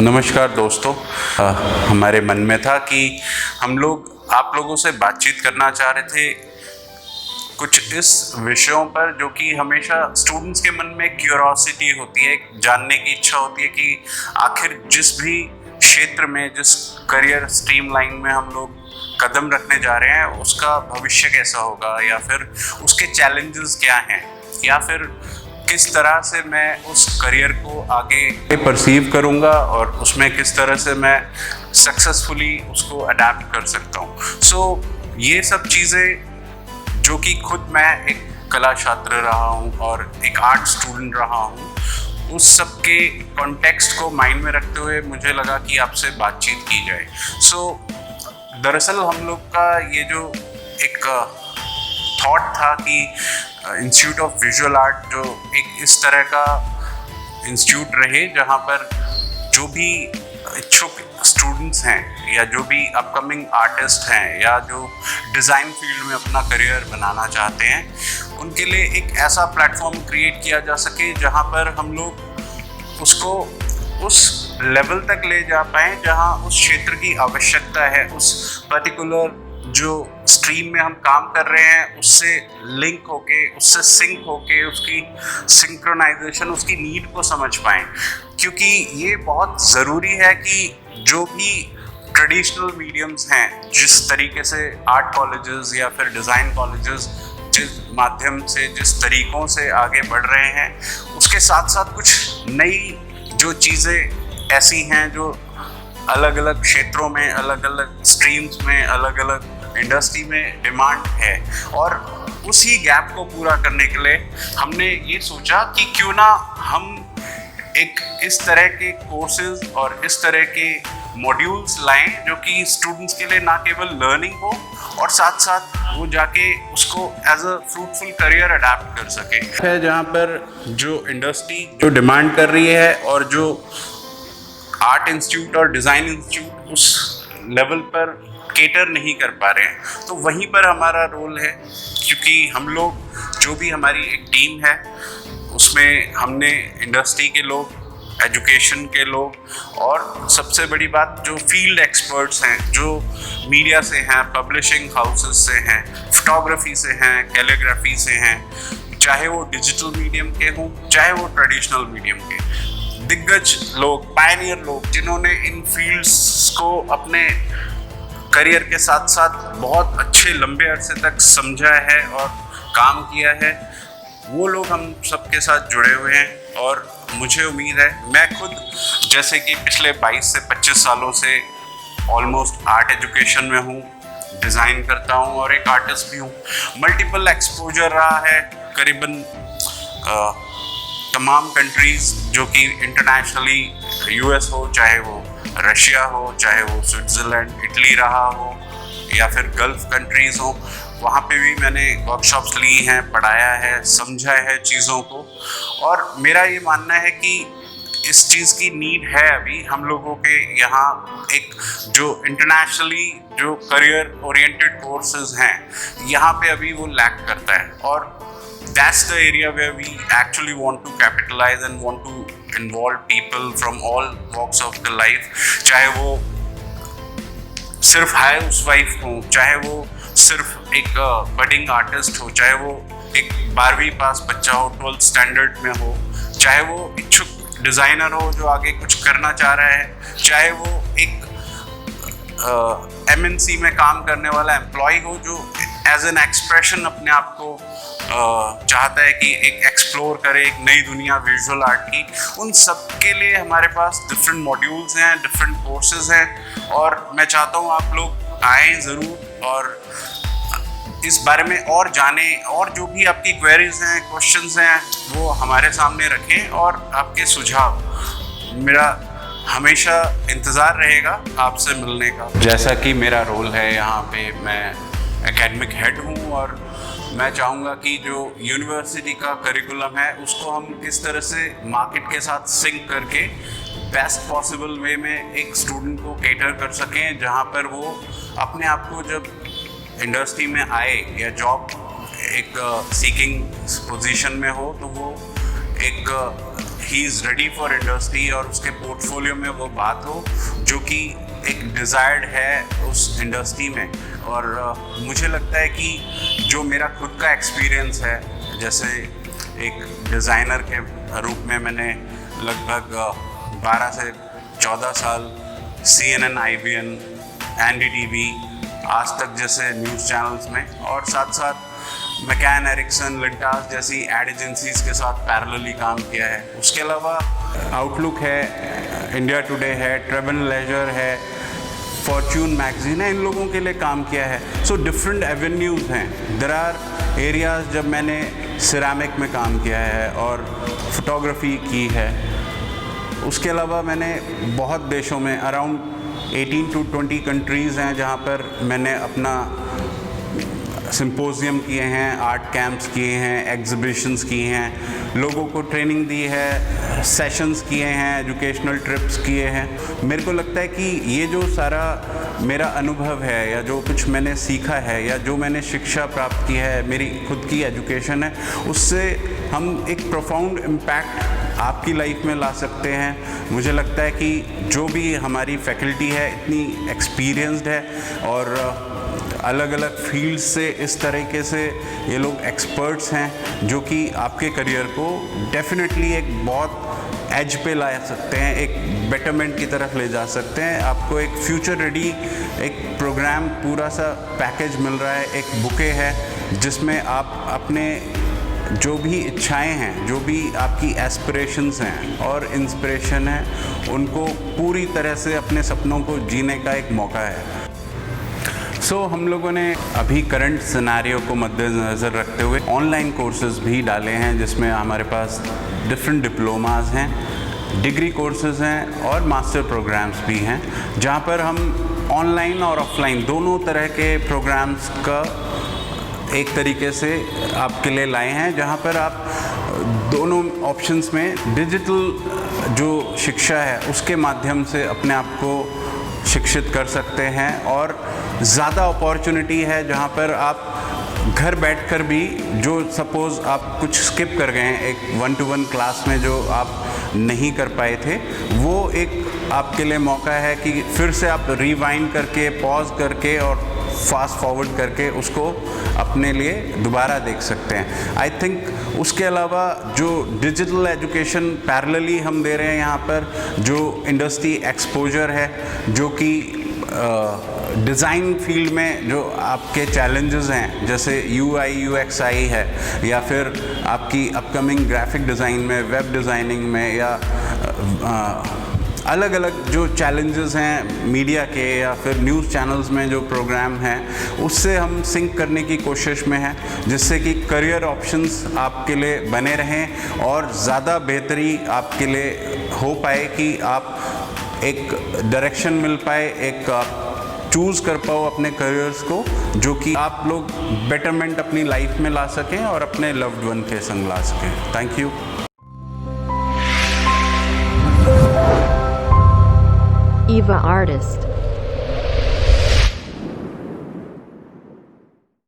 नमस्कार दोस्तों। हमारे मन में था कि हम लोग आप लोगों से बातचीत करना चाह रहे थे कुछ इस विषयों पर जो कि हमेशा स्टूडेंट्स के मन में क्यूरोसिटी होती है, जानने की इच्छा होती है कि आखिर जिस भी क्षेत्र में, जिस करियर स्ट्रीमलाइन में हम लोग कदम रखने जा रहे हैं उसका भविष्य कैसा होगा, या फिर उसके चैलेंजेस क्या हैं, या फिर किस तरह से मैं उस करियर को आगे परसीव करूंगा और उसमें किस तरह से मैं सक्सेसफुली उसको अडेप्ट कर सकता हूँ। सो ये सब चीज़ें जो कि खुद मैं एक कला छात्र रहा हूँ और एक आर्ट स्टूडेंट रहा हूँ, उस सब के कॉन्टेक्स्ट को माइंड में रखते हुए मुझे लगा कि आपसे बातचीत की जाए। सो दरअसल हम लोग का ये जो एक थॉट था कि इंस्टीट्यूट ऑफ विजुअल आर्ट जो एक इस तरह का इंस्टीट्यूट रहे जहाँ पर जो भी इच्छुक स्टूडेंट्स हैं या जो भी अपकमिंग आर्टिस्ट हैं या जो डिज़ाइन फील्ड में अपना करियर बनाना चाहते हैं, उनके लिए एक ऐसा प्लेटफॉर्म क्रिएट किया जा सके जहाँ पर हम लोग उसको उस लेवल तक ले जा पाएँ जहाँ उस क्षेत्र की आवश्यकता है, उस पर्टिकुलर जो स्ट्रीम में हम काम कर रहे हैं उससे लिंक होके, उससे सिंक होके, उसकी सिंक्रोनाइजेशन, उसकी नीड को समझ पाएँ। क्योंकि ये बहुत ज़रूरी है कि जो भी ट्रेडिशनल मीडियम्स हैं, जिस तरीके से आर्ट कॉलेजेस या फिर डिज़ाइन कॉलेजेस जिस माध्यम से, जिस तरीक़ों से आगे बढ़ रहे हैं, उसके साथ साथ कुछ नई जो चीज़ें ऐसी हैं जो अलग अलग क्षेत्रों में, अलग अलग स्ट्रीम्स में, अलग अलग इंडस्ट्री में डिमांड है, और उसी गैप को पूरा करने के लिए हमने ये सोचा कि क्यों ना हम एक इस तरह के कोर्सेज और इस तरह के मॉड्यूल्स लाएं जो कि स्टूडेंट्स के लिए ना केवल लर्निंग हो और साथ साथ वो जाके उसको as a fruitful career adept कर सके है, जहाँ पर जो इंडस्ट्री जो डिमांड कर रही है और जो आर्ट इंस्टीट्यूट और डिज़ाइन इंस्टीट्यूट उस लेवल पर केटर नहीं कर पा रहे हैं। तो वहीं पर हमारा रोल है, क्योंकि हम लोग जो भी हमारी एक टीम है उसमें हमने इंडस्ट्री के लोग, एजुकेशन के लोग और सबसे बड़ी बात जो फील्ड एक्सपर्ट्स हैं, जो मीडिया से हैं, पब्लिशिंग हाउसेस से हैं, फोटोग्राफी से हैं, कैलीग्राफी से हैं, चाहे वो डिजिटल मीडियम के हों चाहे वो ट्रेडिशनल मीडियम के, दिग्गज लोग, पायनियर लोग जिन्होंने इन फील्ड्स को अपने करियर के साथ साथ बहुत अच्छे लंबे अरसे तक समझा है और काम किया है, वो लोग हम सबके साथ जुड़े हुए हैं। और मुझे उम्मीद है, मैं खुद जैसे कि पिछले 22 से 25 सालों से ऑलमोस्ट आर्ट एजुकेशन में हूँ, डिज़ाइन करता हूँ और एक आर्टिस्ट भी हूँ। मल्टीपल एक्सपोजर रहा है करीबन तमाम कंट्रीज़ जो कि इंटरनेशनली यूएस हो, चाहे वो रशिया हो, चाहे वो स्विट्ज़रलैंड, इटली रहा हो, या फिर गल्फ़ कंट्रीज़ हो, वहाँ पे भी मैंने वर्कशॉप्स ली हैं, पढ़ाया है, समझा है चीज़ों को। और मेरा ये मानना है कि इस चीज़ की नीड है अभी हम लोगों के यहाँ, एक जो इंटरनेशनली जो करियर ओरिएंटेड कोर्सेज हैं यहाँ पे अभी वो लैक करता है, और that's the area where we actually want to capitalize and want to involve people from all walks of the life, चाहे वो सिर्फ हाउसवाइफ हो, चाहे वो सिर्फ एक बडिंग आर्टिस्ट हो, चाहे वो एक 12वीं पास बच्चा हो, 12th स्टैंडर्ड में हो, चाहे वो इच्छुक डिज़ाइनर हो जो आगे कुछ करना चाह रहा है, चाहे वो एक MNC में काम करने वाला एम्प्लॉय हो जो एज एन एक्सप्रेशन अपने आप को चाहता है कि एक एक्सप्लोर करे एक नई दुनिया विजुअल आर्ट की। उन सब के लिए हमारे पास डिफरेंट मॉड्यूल्स हैं, डिफरेंट कोर्सेज हैं, और मैं चाहता हूँ आप लोग आएँ ज़रूर और इस बारे में और जानें, और जो भी आपकी क्वेरीज हैं, क्वेश्चंस हैं, वो हमारे सामने रखें, और आपके सुझाव, मेरा हमेशा इंतज़ार रहेगा आपसे मिलने का। जैसा कि मेरा रोल है यहाँ पे, मैं एकेडमिक हेड हूँ और मैं चाहूँगा कि जो यूनिवर्सिटी का करिकुलम है उसको हम किस तरह से मार्केट के साथ सिंक करके बेस्ट पॉसिबल वे में एक स्टूडेंट को केटर कर सकें, जहाँ पर वो अपने आप को जब इंडस्ट्री में आए या जॉब एक सीकिंग पोजीशन में हो तो वो एक he is ready for industry और उसके पोर्टफोलियो में वो बात हो जो कि एक डिज़ायर्ड है उस इंडस्ट्री में। और मुझे लगता है कि जो मेरा खुद का एक्सपीरियंस है, जैसे एक डिज़ाइनर के रूप में मैंने लगभग 12 से 14 साल CNN, IBN, NDTV, आज तक जैसे न्यूज़ चैनल्स में, और साथ साथ मैकैन एरिक्सन, लिंटास जैसी एड एजेंसीज के साथ पैरेलली काम किया है। उसके अलावा आउटलुक है, इंडिया टुडे है, ट्रेवल लेजर है, फॉर्च्यून मैगजीन है, इन लोगों के लिए काम किया है। सो डिफरेंट एवेन्यूज़ हैं। देयर आर एरियाज़ जब मैंने सिरेमिक में काम किया है और फोटोग्राफी की है। उसके अलावा मैंने बहुत देशों में अराउंड 18 to 20 कंट्रीज़ हैं जहाँ पर मैंने अपना सिंपोजियम किए हैं, आर्ट कैंप्स किए हैं, एग्जिबिशंस किए हैं, लोगों को ट्रेनिंग दी है, सेशंस किए हैं, एजुकेशनल ट्रिप्स किए हैं। मेरे को लगता है कि ये जो सारा मेरा अनुभव है या जो कुछ मैंने सीखा है या जो मैंने शिक्षा प्राप्त की है, मेरी खुद की एजुकेशन है, उससे हम एक प्रोफाउंड इम्पैक्ट आपकी लाइफ में ला सकते हैं। मुझे लगता है कि जो भी हमारी फैकल्टी है इतनी एक्सपीरियंस्ड है और अलग अलग फील्ड से इस तरीके से ये लोग एक्सपर्ट्स हैं जो कि आपके करियर को डेफिनेटली एक बहुत एज पे ला सकते हैं, एक बेटरमेंट की तरफ ले जा सकते हैं। आपको एक फ्यूचर रेडी एक प्रोग्राम पूरा सा पैकेज मिल रहा है, एक बुके है जिसमें आप अपने जो भी इच्छाएं हैं, जो भी आपकी एस्पिरेशंस हैं और इंस्पिरेशन है, उनको पूरी तरह से अपने सपनों को जीने का एक मौका है। हम लोगों ने अभी करंट सिनेरियो को मद्देनज़र रखते हुए ऑनलाइन कोर्सेज़ भी डाले हैं जिसमें हमारे पास डिफरेंट डिप्लोमास हैं, डिग्री कोर्सेज़ हैं और मास्टर प्रोग्राम्स भी हैं, जहां पर हम ऑनलाइन और ऑफलाइन दोनों तरह के प्रोग्राम्स का एक तरीके से आपके लिए लाए हैं, जहां पर आप दोनों ऑप्शंस में डिजिटल जो शिक्षा है उसके माध्यम से अपने आप को शिक्षित कर सकते हैं। और ज़्यादा अपॉर्चुनिटी है जहाँ पर आप घर बैठकर भी, जो सपोज़ आप कुछ स्किप कर गए हैं एक 1-to-1 क्लास में जो आप नहीं कर पाए थे, वो एक आपके लिए मौका है कि फिर से आप रिवाइंड करके, पॉज करके और फास्ट फॉरवर्ड करके उसको अपने लिए दोबारा देख सकते हैं। आई थिंक उसके अलावा जो डिजिटल एजुकेशन पैरेलली हम दे रहे हैं यहाँ पर, जो इंडस्ट्री एक्सपोजर है, जो कि डिज़ाइन फील्ड में जो आपके चैलेंजेस हैं, जैसे UI UXI है, या फिर आपकी अपकमिंग ग्राफिक डिज़ाइन में, वेब डिज़ाइनिंग में, या अलग अलग जो चैलेंजेस हैं मीडिया के या फिर न्यूज़ चैनल्स में जो प्रोग्राम हैं, उससे हम सिंक करने की कोशिश में हैं, जिससे कि करियर ऑप्शंस आपके लिए बने रहें और ज़्यादा बेहतरी आपके लिए हो पाए कि आप एक डायरेक्शन मिल पाए, एक चूज़ कर पाओ अपने करियर्स को, जो कि आप लोग बेटरमेंट अपनी लाइफ में ला सकें और अपने लव्ड वन के संग ला सकें। Thank you. Eva Artist।